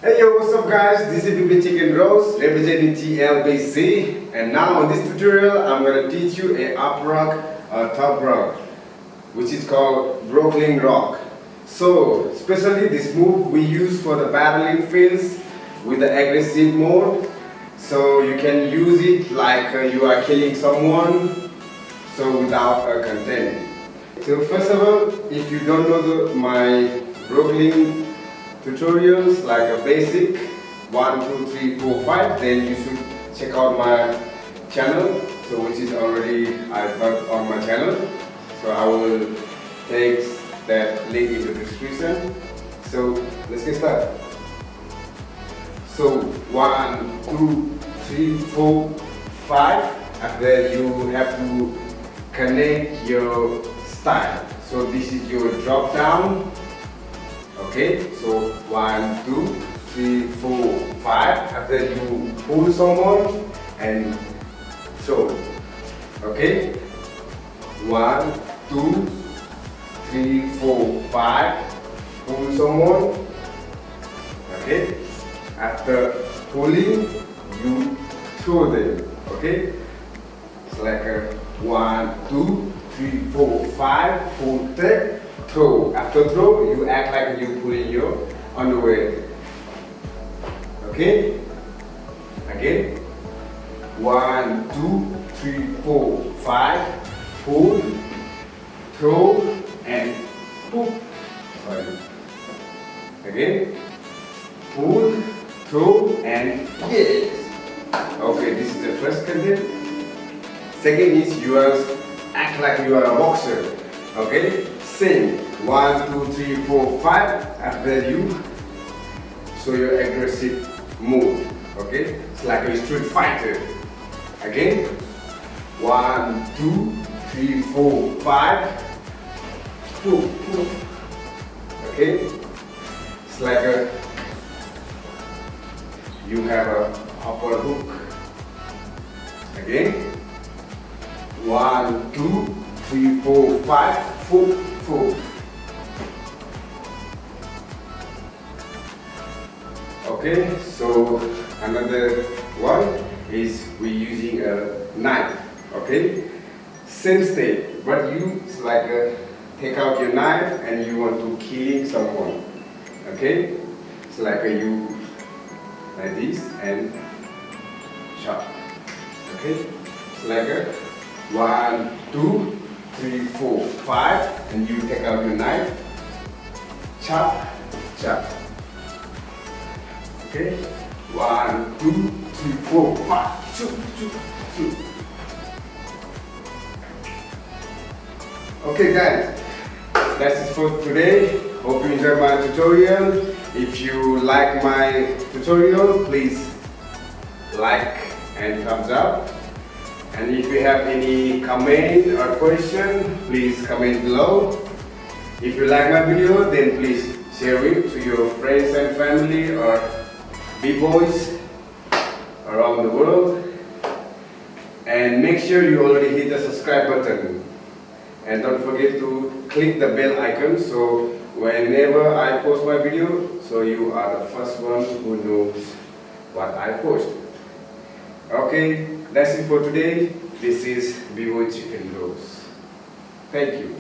Hey yo, what's up guys? This is BB Chicken Rose representing TLBC, and now in this tutorial I'm going to teach you a up rock or top rock, which is called Brooklyn rock. So especially this move we use for the battling fields with the aggressive mode. So you can use it like you are killing someone, so without a content. So first of all, if you don't know my Brooklyn tutorials like a basic 1, 2, 3, 4, 5, then you should check out my channel, so which is already I've got on my channel. So I will take that link in the description. So let's get started. So 1, 2, 3, 4, 5. After you have to connect your style. So this is your drop down. Okay, so 1, 2, 3, 4, 5. After you pull someone and throw. Okay, 1, 2, 3, 4, 5. Pull someone. Okay, after pulling, you throw them. Okay, it's like a 1, 2, 3, 4, 5. Pull, take. Throw. After throw, you act like you pulling your underwear. Okay? Again. 1, 2, 3, 4, 5. Pull, throw, and pull. Sorry. Again. Pull, throw, and yes. Okay, this is the first content. Second is you act like you are a boxer. Okay? Same. 1, 2, 3, 4, 5. After you show your aggressive move. Okay? It's like a street fighter. Again. 1, 2, 3, 4, 5. Pull, pull. Okay? It's like you have a upper hook. Again. 1, 2, 3, 4, 5. 4, 4. Okay, so another one is we're using a knife. Okay, same step, but you like take out your knife and you want to kill someone. Okay, it's like you like this and chop. Okay, it's like 1, 2, 3, 4, 5, and you take out your knife, chop, chop. Okay, 1, 2, 3, 4, 5, shoot, shoot, shoot. Okay, guys, that's it for today. Hope you enjoyed my tutorial. If you like my tutorial, please like and thumbs up. And if you have any comment or question, please comment below. If you like my video, then please share it to your friends and family or b-boys around the world. And make sure you already hit the subscribe button. And don't forget to click the bell icon so whenever I post my video, so you are the first one who knows what I post. Okay, that's it for today. This is BB Chicken Rose. Thank you.